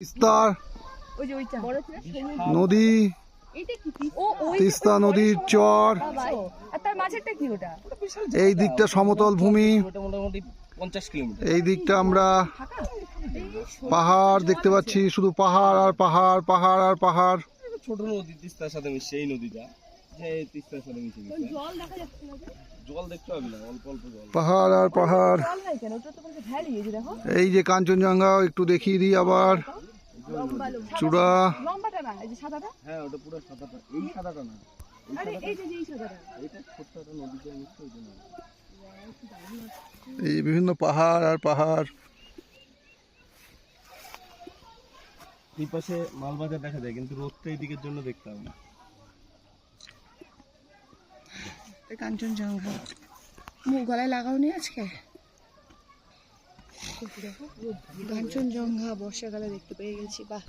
তিস্তার নদী, তিস্তা নদীর চর, এই দিকটা সমতল ভূমি, এই দিকটা আমরা পাহাড় দেখতে পাচ্ছি, শুধু পাহাড় আর পাহাড়, পাহাড় আর পাহাড়। ছোট নদী তিস্তার সাথে মিশে, এই নদীটা তিস্তার সাথে মিশে গেছে। জল দেখতে পাবি না, অল্প অল্প জল, পাহাড় আর পাহাড়। এই যে কাঞ্চনজঙ্ঘা একটু দেখিয়ে দিই আবার, চূড়া। হ্যাঁ ওটা পুরো সাদাটা, এই সাদাটা না, এই বিভিন্ন পাহাড় আর পাহাড়। এই পাশে মালবাজার দেখা যায়, কিন্তু রোদটা এই দিকের জন্য দেখতে হবে না। কাঞ্চনজঙ্ঘা মুখ গলায় লাগাওনি আজকে? কাঞ্চনজঙ্ঘা বর্ষাকালে দেখতে পেয়ে গেছি। বাহ।